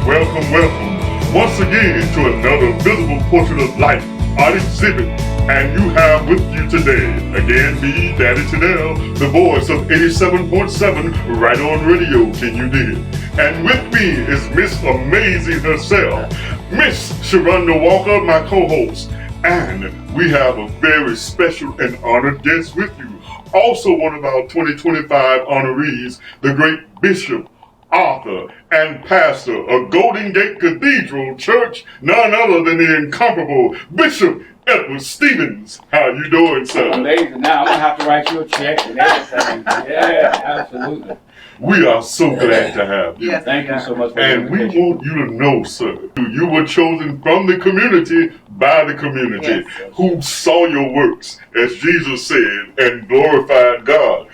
welcome, welcome once again to another visible portrait of life art exhibit. And you have with you today, again, me, Daddy Tadell, the voice of 87.7 right on radio, can you dig it? And with me is Miss Amazing herself, Miss Sharonda Walker, my co-host. And we have a very special and honored guest with you. Also one of our 2025 honorees, the great Bishop, author, and pastor of Golden Gate Cathedral Church, none other than the incomparable Bishop Edward Stevens. How you doing, sir? Amazing. Now I'm gonna have to write you a check and everything. Yeah, absolutely. We are so glad to have you. Yes, thank you so much for and we want you to know, sir, you were chosen from the community by the community who saw your works, as Jesus said, and glorified God,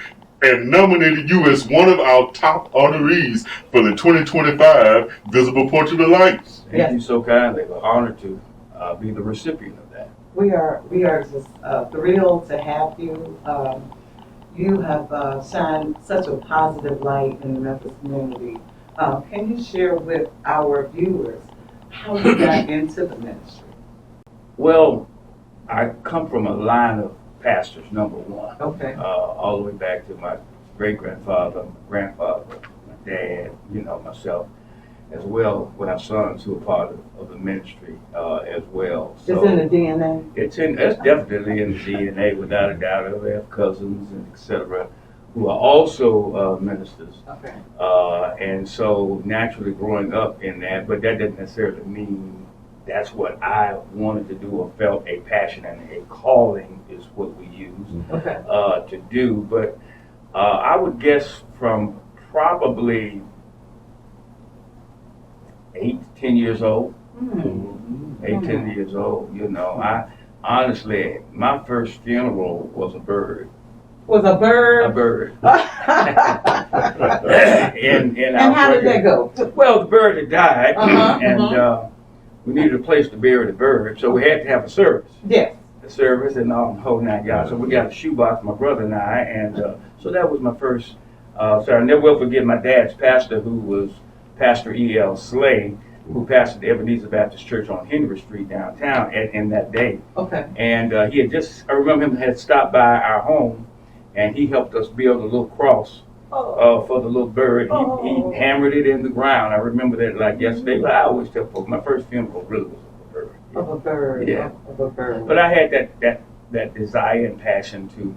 and nominated you as one of our top honorees for the 2025 Visible Portrait of Life. Thank you so kindly. We're honored to be the recipient of that. We are just thrilled to have you. You have shined such a positive light in the Memphis community. Can you share with our viewers how you got into the ministry? Well, I come from a line of pastors, number one. Okay. All the way back to my great-grandfather, my grandfather, my dad, myself, as well with our sons who are part of the ministry as well. So it's in the DNA? It's definitely in the DNA, without a doubt. We have cousins and etc. who are also ministers. Okay. And so naturally growing up in that, but that doesn't necessarily mean that's what I wanted to do or felt a passion and a calling is what we use to do. But I would guess from probably 8 to 10 years old. 8, 10 years old, I honestly, my first funeral was a bird. Was a bird? A bird. And how did that go? Well, the bird had died, and we needed a place to bury the bird, so we had to have a service. Yes. A service and all the whole 9 yards. So we got a shoebox, my brother and I, and so that was my first. So I never will forget my dad's pastor, who was Pastor E.L. Slay, who pastored the Ebenezer Baptist Church on Henry Street downtown in that day. Okay. And he had I remember him had stopped by our home, and he helped us build a little cross for the little bird. He hammered it in the ground. I remember that like yesterday, but I always tell folks, my first funeral really was of a bird. Of a bird. Yeah. Of a bird. But I had that desire and passion to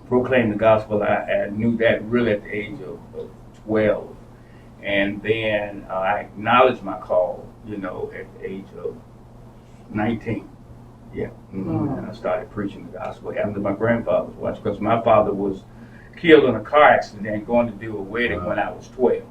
proclaim the gospel. I knew that really at the age of 12. And then I acknowledged my call, at the age of 19. Yeah. And I started preaching the gospel after my grandfather's watch, because my father was killed in a car accident going to do a wedding when I was 12.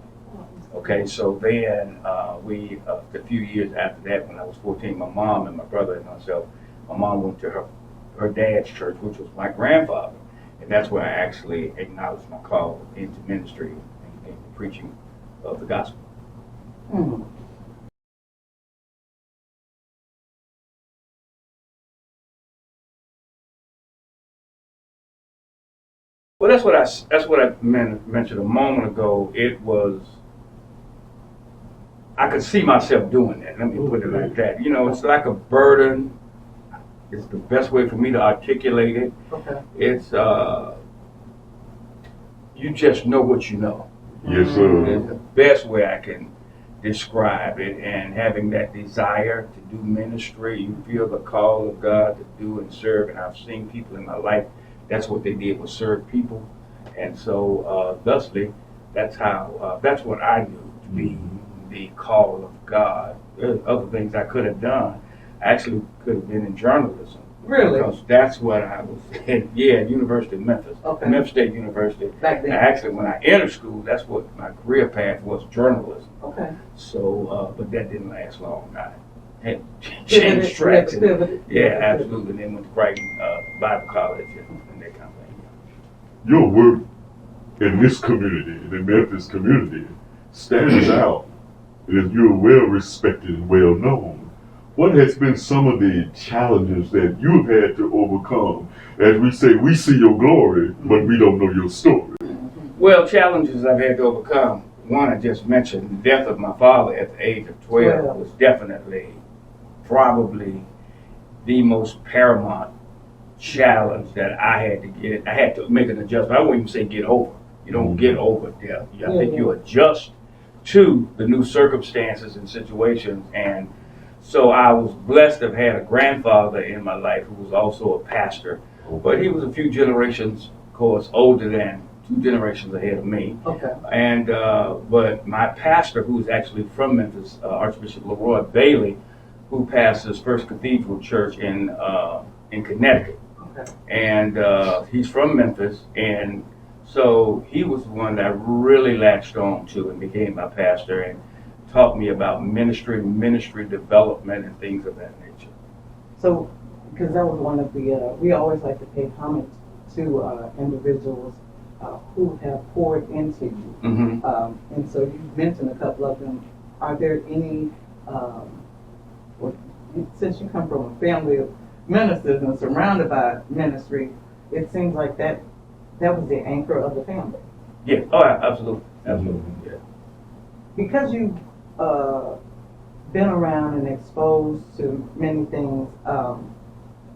Okay, so then we, a few years after that, when I was 14, my mom and my brother and myself, my mom went to her dad's church, which was my grandfather. And that's where I actually acknowledged my call into ministry and preaching of the gospel. Well, that's what I mentioned a moment ago. It was, I could see myself doing that. Let me put it like that. It's like a burden. It's the best way for me to articulate it. Okay. It's you just know what you know. Yes, sir. It's the best way I can describe it. And having that desire to do ministry, you feel the call of God to do and serve. And I've seen people in my life, that's what they did, was serve people. And so, thusly, that's what I knew to be the call of God. There's other things I could have done. I actually could have been in journalism. Really? Because that's what I was in, University of Memphis. Okay. Memphis State University. Back then. Actually, when I entered school, that's what my career path was, journalism. Okay. So, but that didn't last long. I had changed tracks. Yeah, absolutely. And then went to Brighton Bible College and that kind of thing. Your work in this community, in the Memphis community, stands out. You're well respected and well known. What has been some of the challenges that you've had to overcome? As we say, we see your glory, but we don't know your story. Well, challenges I've had to overcome. one I just mentioned, the death of my father at the age of 12 was definitely, probably the most paramount challenge that I had to get. I had to make an adjustment. I won't even say get over. You don't get over death. I think you adjust to the new circumstances and situations. And so I was blessed to have had a grandfather in my life who was also a pastor, but he was a few generations, of course, older than 2 generations ahead of me. Okay. And but my pastor, who was actually from Memphis, Archbishop Leroy Bailey, who pastors First Cathedral Church in Connecticut. Okay. And he's from Memphis, and so he was the one that I really latched on to and became my pastor and taught me about ministry development, and things of that nature. So, because that was one of the, we always like to pay homage to individuals who have poured into you. Mm-hmm. And so you mentioned a couple of them. Are there any, since you come from a family of ministers and surrounded by ministry, it seems like that was the anchor of the family. Yeah. Oh, absolutely. Absolutely. Yeah. Because you've been around and exposed to many things,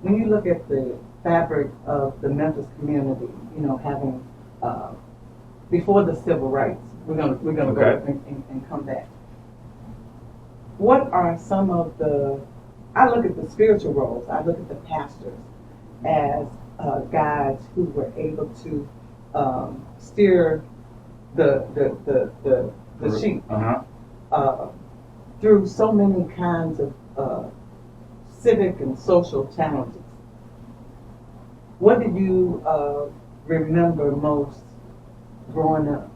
when you look at the fabric of the Memphis community, you know, having before the civil rights, we're gonna go and come back. What are some of the? I look at the spiritual roles. I look at the pastors as guides who were able to steer the sheep through so many kinds of civic and social challenges. What did you remember most growing up?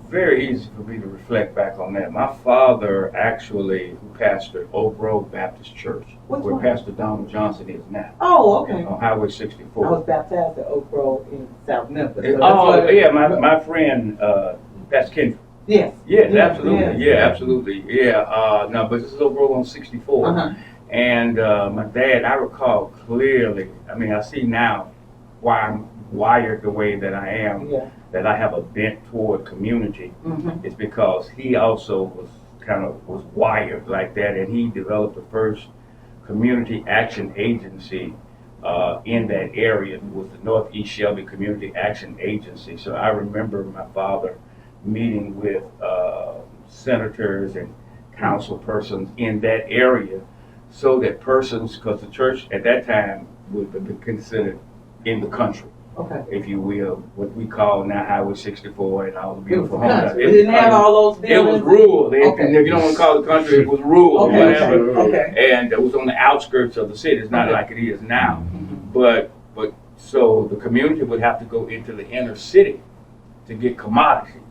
Very easy for me to reflect back on that. My father actually, who pastored Oak Grove Baptist Church, where Pastor Donald Johnson is now. Oh, okay. On Highway 64. I was baptized at Oak Grove in South Memphis. So yeah, my friend, Pastor Kendrick. Yes. Yes, absolutely. Yeah, absolutely. Yeah. No, but this is Oak Grove on 64. And my dad, I recall clearly, I mean, I see now why I'm wired the way that I am, that I have a bent toward community. It's because he also was wired like that, and he developed the first community action agency in that area. It was the Northeast Shelby Community Action Agency. So I remember my father meeting with senators and council persons in that area, so that persons, because the church at that time would have been considered in the country, if you will, what we call now Highway 64 and all the beautiful homes. It didn't have all those buildings. It was rural. If you don't want to call it country, it was rural or whatever. And it was on the outskirts of the city. It's not like it is now. But so the community would have to go into the inner city to get commodities.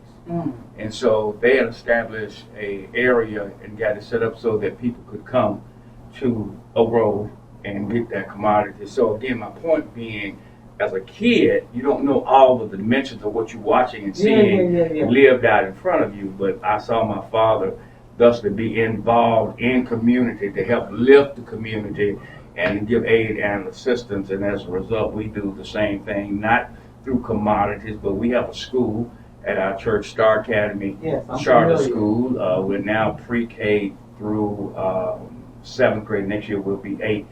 And so they had established a area and got it set up so that people could come to Oak Grove and get that commodity. So again, my point being, as a kid, you don't know all of the dimensions of what you're watching and seeing lived out in front of you. But I saw my father thusly be involved in community to help lift the community and give aid and assistance. And as a result, we do the same thing, not through commodities, but we have a school at our church, Star Academy Charter School. We're now pre-K through 7th grade. Next year will be 8.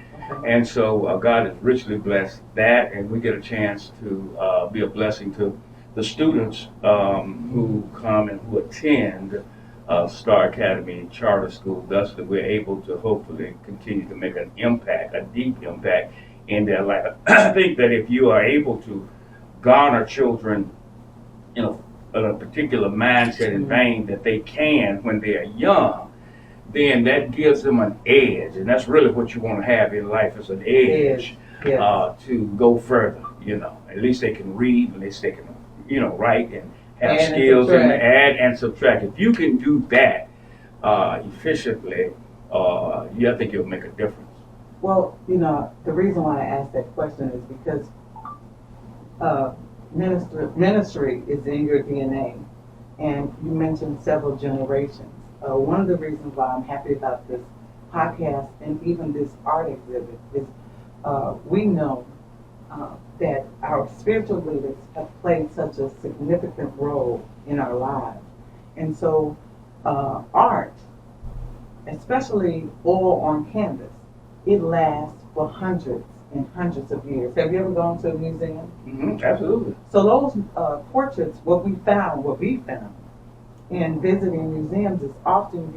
And so God has richly blessed that, and we get a chance to be a blessing to the students who come and who attend Star Academy Charter School. Thus, that we're able to hopefully continue to make an impact, a deep impact in their life. I think that if you are able to garner children in a particular mindset and vein that they can when they are young, then that gives them an edge, and that's really what you want to have in life, is an edge to go further. You know, at least they can read, at least they can, write and have skills and add and subtract. If you can do that efficiently, I think you'll make a difference. Well, the reason why I asked that question is because ministry is in your DNA, and you mentioned several generations. One of the reasons why I'm happy about this podcast and even this art exhibit is we know that our spiritual leaders have played such a significant role in our lives. And so art, especially oil on canvas, it lasts for hundreds and hundreds of years. Have you ever gone to a museum? Absolutely. So those portraits, what we found in visiting museums is often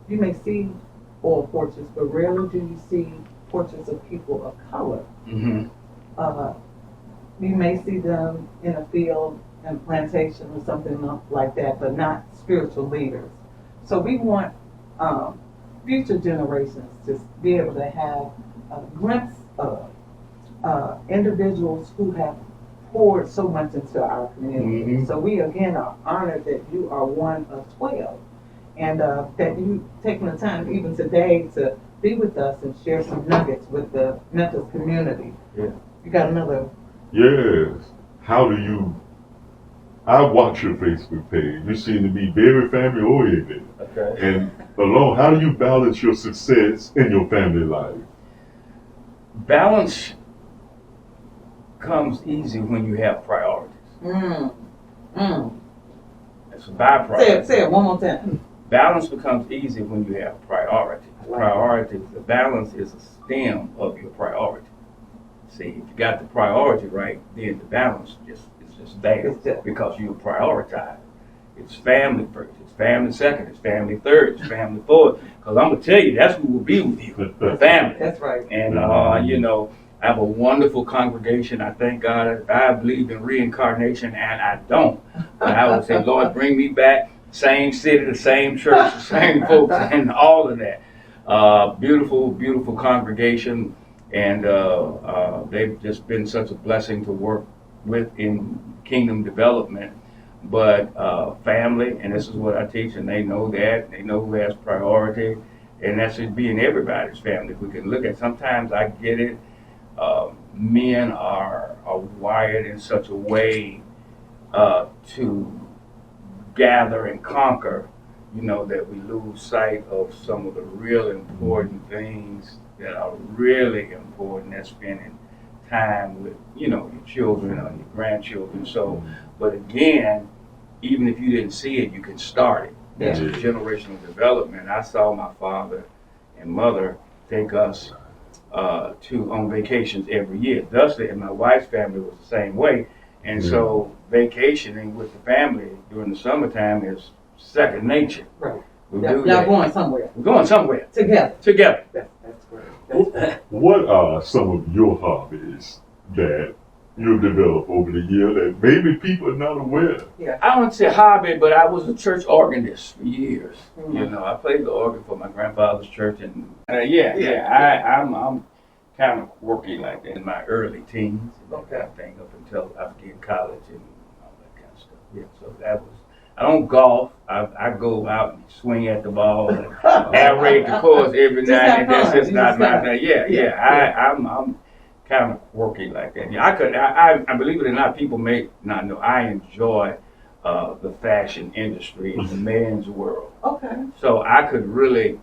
you may see oil portraits, but rarely do you see portraits of people of color. You may see them in a field and plantation or something like that, but not spiritual leaders. So we want future generations to be able to have a glimpse of individuals who have poured so much into our community. So we again are honored that you are one of 12, and that you taking the time even today to be with us and share some nuggets with the Memphis community. Yeah. You got another? Yes. How do you? I watch your Facebook page. You seem to be very family oriented. Okay. And alone, how do you balance your success in your family life? Balance comes easy when you have priorities. It's a byproduct. Say it one more time. Balance becomes easy when you have priorities. The balance is a stem of your priority. See, if you got the priority right, then the balance is just there because you prioritize. It's family first, it's family second, it's family third, it's family fourth. Because I'm gonna tell you, that's who will be with you, family. That's right. And you know, I have a wonderful congregation. I thank God. I believe in reincarnation, and I don't. But I would say, Lord, bring me back. Same city, the same church, the same folks, and all of that. Beautiful, beautiful congregation, and they've just been such a blessing to work with in kingdom development. But family, and this is what I teach, and they know that. They know who has priority, and that should be in everybody's family. If we can look at, sometimes I get it, men are wired in such a way to gather and conquer, you know, that we lose sight of some of the real important things that are really important. That's spending time with, you know, your children or your grandchildren. So, but again, even if you didn't see it, you can start it. That's a generational development. I saw my father and mother take us on vacations every year. Thusly, and my wife's family was the same way. And so vacationing with the family during the summertime is second nature. Right. Y'all going somewhere. We're going somewhere. Together. That's great. What are some of your hobbies that you've developed over the year that maybe people are not aware? Yeah. I wouldn't say hobby, but I was a church organist for years. You know, I played the organ for my grandfather's church, and I'm kind of quirky like that in my early teens, and that kind of thing, up until I began college and all that kind of stuff. Yeah, so that was. I don't golf. I go out and swing at the ball and aerate the course every night, and that's just not my thing. I'm kind of quirky like that. Yeah, I believe it or not, people may not know, I enjoy the fashion industry in the men's world. Okay. So I could really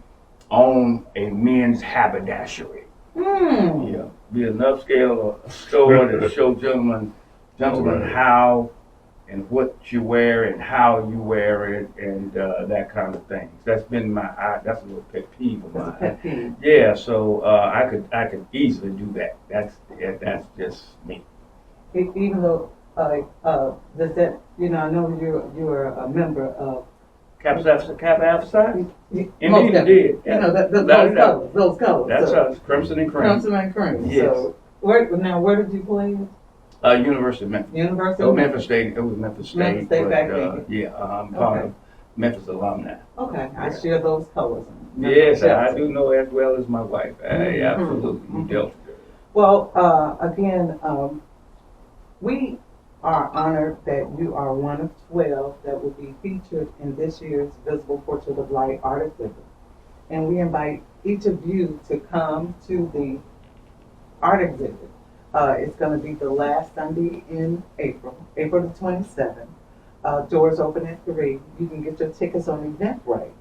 own a men's haberdashery. Yeah, be enough scale or a store to show gentlemen how and what you wear and how you wear it and that kind of thing. That's been that's a little pet peeve of mine. Yeah, so I could easily do that. That's just me. Even though does that, you know, I know you're a member of Kappa Alpha Psi? Indeed, it did. Yeah. You know, those colors. That's us, crimson and cream. Crimson and cream. Yes. So where did you play? University of Memphis. University of of Memphis State. It was Memphis State. Memphis State but, back then. Yeah, I'm part of Memphis alumni. Okay, I share those colors. Yes, I do know as well as my wife. Absolutely, you dealt with it. Well, again, we are honored that you are one of 12 that will be featured in this year's Visible Portrait of Light art exhibit. And we invite each of you to come to the art exhibit. It's going to be the last Sunday in April the 27th. Doors open at 3. You can get your tickets on Eventbrite.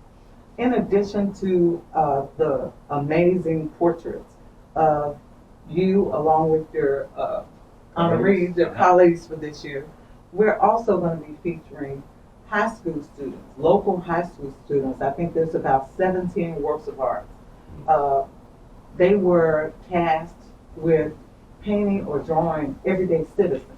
In addition to the amazing portraits of you, along with your honorees, your colleagues for this year, we're also going to be featuring high school students, local high school students. I think there's about 17 works of art. They were tasked with painting or drawing everyday citizens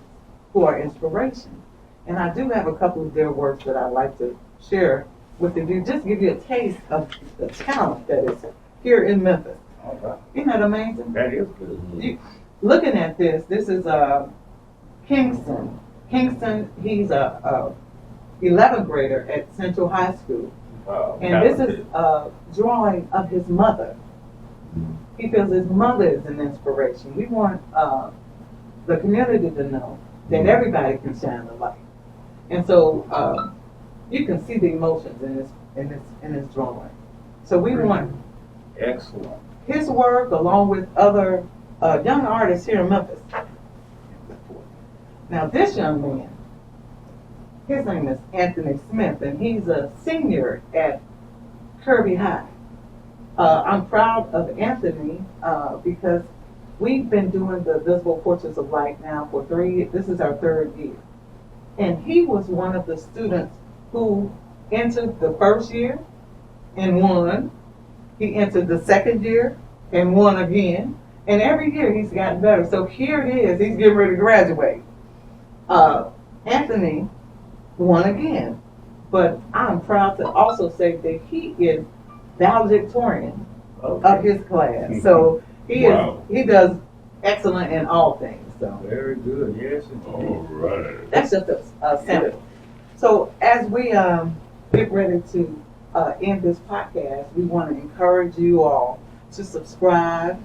who are inspiration. And I do have a couple of their works that I'd like to share with you, just give you a taste of the talent that is here in Memphis. Okay. Isn't that amazing? That is good. Looking at this is Kingston. Kingston, he's a 11th grader at Central High School. Wow. And this is a drawing of his mother. He feels his mother is an inspiration. We want the community to know that everybody can shine the light. And so you can see the emotions in this drawing. So we want excellent his work along with other young artists here in Memphis. Now this young man, his name is Anthony Smith, and he's a senior at Kirby High. I'm proud of Anthony because we've been doing the Visible Portraits of Light now for 3 years. This is our 3rd year. And he was one of the students who entered the first year and won. He entered the 2nd year and won again. And every year he's gotten better. So here it is, he's getting ready to graduate. Anthony won again. But I'm proud to also say that he is valedictorian of his class. So he does excellent in all things. So very good. Yes, indeed. All right. that's just a sample. So as we get ready to end this podcast, we want to encourage you all to subscribe,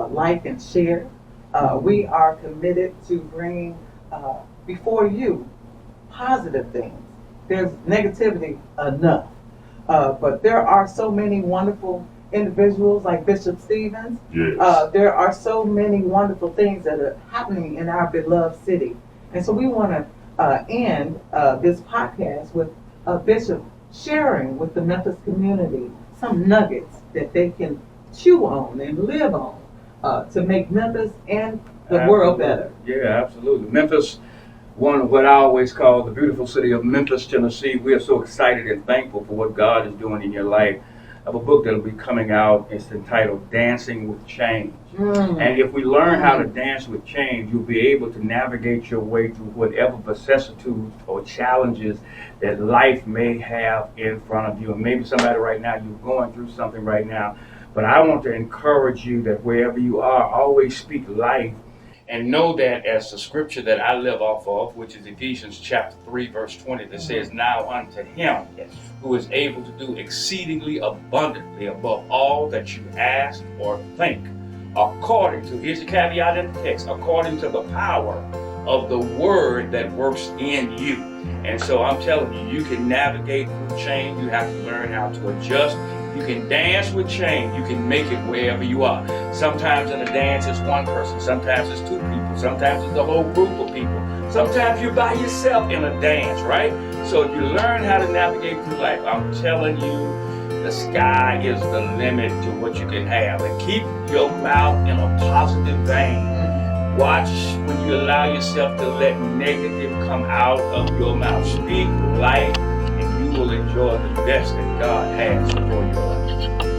like, and share. We are committed to bringing before you positive things. There's negativity enough, but there are so many wonderful individuals like Bishop Stevens. Yes. There are so many wonderful things that are happening in our beloved city. And so we want to end this podcast with Bishop sharing with the Memphis community some nuggets that they can chew on and live on to make Memphis and the world better. Yeah, absolutely. Memphis, one of what I always call the beautiful city of Memphis, Tennessee. We are so excited and thankful for what God is doing in your life. I have a book that will be coming out. It's entitled Dancing with Change. And if we learn how to dance with change, you'll be able to navigate your way through whatever vicissitudes or challenges that life may have in front of you. And maybe somebody right now, you're going through something right now. But I want to encourage you that wherever you are, always speak life. And know that as the scripture that I live off of, which is Ephesians chapter 3, verse 20, that says, now unto him who is able to do exceedingly abundantly above all that you ask or think, according to, here's the caveat in the text, according to the power of the word that works in you. And so I'm telling you, you can navigate through change. You have to learn how to adjust. You can dance with change. You can make it wherever you are. Sometimes in a dance it's one person. Sometimes it's 2 people. Sometimes it's a whole group of people. Sometimes you're by yourself in a dance, right? So if you learn how to navigate through life, I'm telling you, the sky is the limit to what you can have. And keep your mouth in a positive vein. Watch when you allow yourself to let negative come out of your mouth. Speak life, and you will enjoy the best that God has for your life.